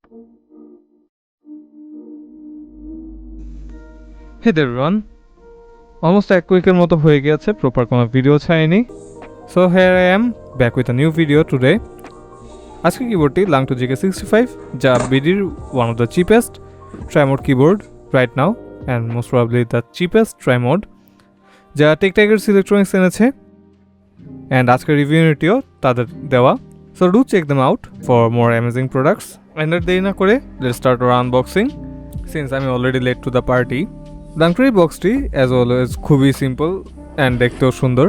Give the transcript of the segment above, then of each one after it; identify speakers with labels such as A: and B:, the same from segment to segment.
A: Hey there everyone, almost a week মতো হয়ে গিয়েছে প্রপার কোনো ভিডিও ছাড়িনি। So here I am back with a new video today. আজকে কিবোর্ডটি Langto GK65 যা BDর one of the cheapest tri-mode keyboard right now and most probably the cheapest tri-mode যা TechTiger Electronics এনেছে and আজকের review ইউনিটিও তাদের দেওয়া। So do check them out for more amazing products. And আর দেরি না করে let's start our unboxing since I'm already late to the party. Langto এই বক্সটি as always খুবই সিম্পল অ্যান্ড দেখতেও সুন্দর।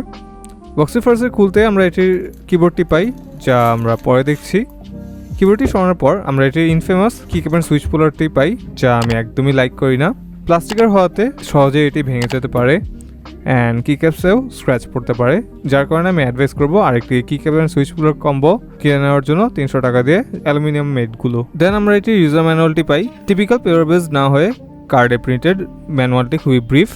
A: বক্সটি ফার্স্টে খুলতে আমরা এটির কিবোর্ডটি পাই যা আমরা পরে দেখছি। কিবোর্ডটি সরানোর পর আমরা এটির ইনফেমাস কিক্যাপ অ্যান্ড সুইচ পুলারটি পাই যা আমি একদমই লাইক করি না। প্লাস্টিকের হওয়াতে সহজে এটি ভেঙে যেতে পারে অ্যান্ড কিক্যাপসেও স্ক্র্যাচ পড়তে পারে, যার কারণে আমি অ্যাডভাইস করবো আরেকটি কিক্যাপ অ্যান্ড সুইচ পুলার কম্বো কিনে নেওয়ার জন্য 300 টাকা দিয়ে অ্যালুমিনিয়াম মেডগুলো। দেন আমরা এটির ইউজার ম্যানুয়ালটি পাই। টিপিক্যাল পেপার বেস না হয়ে কার্ডে প্রিন্টেড ম্যানুয়ালটি খুবই ব্রিফ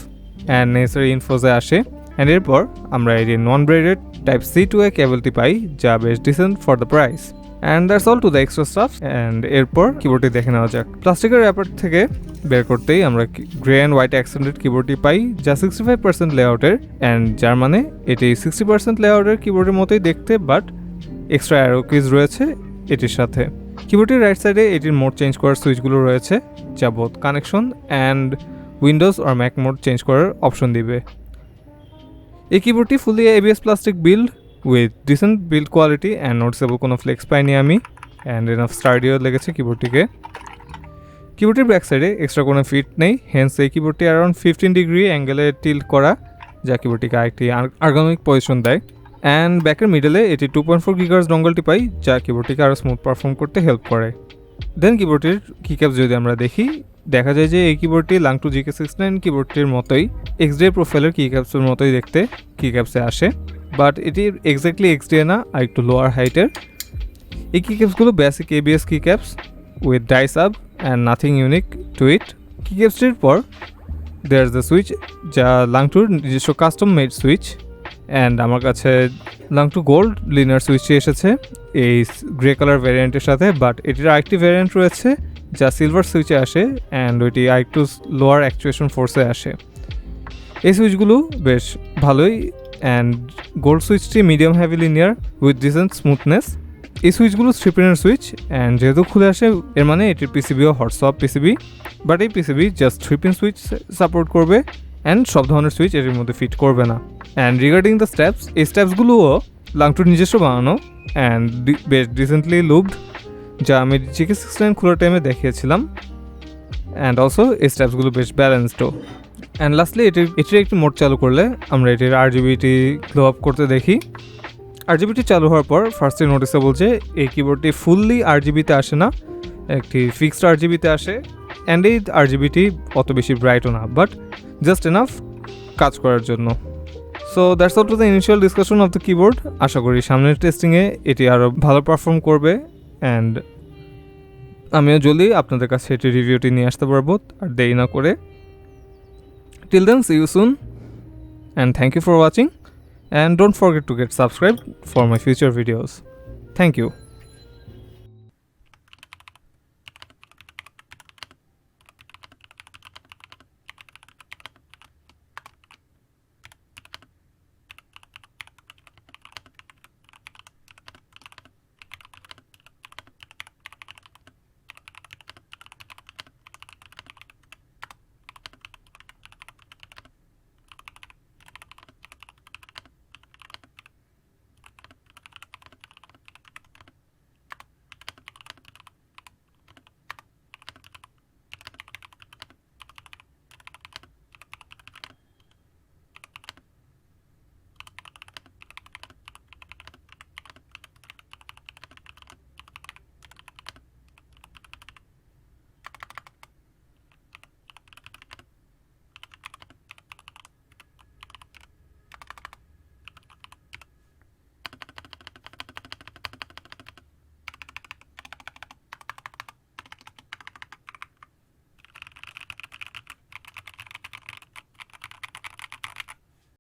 A: অ্যান্ড নেসেসারি ইনফোজে আসে। অ্যান্ড এরপর আমরা এই যে নন ব্রেডেড টাইপ C2A কেবলটি পাই যা বেশ decent for the price. And that's all to the extra stuff. And এরপর কিবোর্ডটি দেখে নেওয়া যাক। প্লাস্টিকের র্যাপার থেকে বের করতেই আমরা গ্রে অ্যান্ড হোয়াইট অ্যাক্সেন্টেড কিবোর্ডটি পাই যা 65% লেআউটের অ্যান্ড যার মানে এটি 60% লেআউটের কিবোর্ডের মতোই দেখতে, বাট এক্সট্রা অ্যারো কিজ রয়েছে এটির সাথে। কিবোর্ডটির রাইট সাইডে এটির মোড চেঞ্জ করার সুইচগুলো রয়েছে যা বোথ কানেকশন অ্যান্ড উইন্ডোজ আর ম্যাক মোড চেঞ্জ করার অপশন দিবে। এই কিবোর্ডটি fully ABS plastic build with decent build quality and noticeable কোনো ফ্লেক্স পাইনি আমি, অ্যান্ড এনাফ স্টাডিও লেগেছে কিবোর্ডটিকে। কিবোর্ডটির ব্যাক সাইডে এক্সট্রা কোনো ফিট নেই, হেন্স এই কিবোর্ডটি অ্যারাউন্ড 15 ডিগ্রি অ্যাঙ্গেলে টিল্ট করা যা কিবোর্ডটিকে আরেকটি আর্গোনমিক পজিশন দেয়। অ্যান্ড ব্যাকের মিডলে এটি 2.4 GHz ডঙ্গলটি পাই যা কিবোর্ডটিকে আরও স্মুথ পারফর্ম করতে হেল্প করে। দেন কিবোর্ডটির কিক্যাপস যদি আমরা দেখি, দেখা যায় যে এই কিবোর্ডটি Langto GK69 কিবোর্ডটির মতোই XDA প্রোফাইলের কিক্যাপসের মতোই দেখতে কিক্যাপসে আসে, বাট এটি এক্স্যাক্টলি XDA না, আর একটু লোয়ার হাইটের। এই কিক্যাপসগুলো basic ABS keycaps with dye sub and nothing unique to it. কিক্যাপসটির পর দেয়ার দ্য সুইচ যা Langtoর নিজস্ব কাস্টম মেড সুইচ, অ্যান্ড আমার কাছে Langto গোল্ড লিনিয়ার সুইচটি এসেছে এই গ্রে কালার ভ্যারিয়েন্টের সাথে, বাট এটির আরেকটি ভ্যারিয়েন্ট রয়েছে যা সিলভার সুইচে আসে অ্যান্ড ওইটি আরেকটু লোয়ার অ্যাকচুয়েশন ফোর্সে আসে। এই সুইচগুলো বেশ ভালোই, অ্যান্ড গোল্ড সুইচটি medium heavy linear with decent smoothness. এই সুইচগুলো 3 পিনের সুইচ অ্যান্ড যেহেতু খুলে আসে এর মানে এটির পিসিবিও হটসপ পিসিবি, বাট এই PCB just 3 pin switch support করবে অ্যান্ড সব ধরনের সুইচ এটির মধ্যে ফিট করবে না। অ্যান্ড রিগার্ডিং দ্য স্টেপস, এই স্টেপসগুলোও Langtoর নিজস্ব বানানো অ্যান্ড বেশ রিসেন্টলি লুবড যা আমি GK69 খোলার টাইমে দেখিয়েছিলাম, অ্যান্ড অলসো এই স্টেপসগুলো বেশ ব্যালেন্সডও। অ্যান্ড লাস্টলি এটির একটি মোড চালু করলে আমরা এটির RGBটি গ্লো আপ করতে দেখি। RGBটি চালু হওয়ার পর ফার্স্টে নোটিসেবল যে এই কিবোর্ডটি ফুললি RGBতে আসে না, একটি ফিক্সড RGBতে আসে, অ্যান্ড এই RGBটি অত বেশি ব্রাইটও না, বাট জাস্ট এনাফ কাজ করার জন্য। So that's all to the initial discussion of the keyboard. আশা করি সামনের টেস্টিংয়ে এটি আরও ভালো পারফর্ম করবে অ্যান্ড আমিও জলদি আপনাদের কাছে এটি রিভিউটি নিয়ে আসতে পারবো আর দেরি না করে। Till then, see you soon and thank you for watching and don't forget to get subscribe for my future videos. Thank you.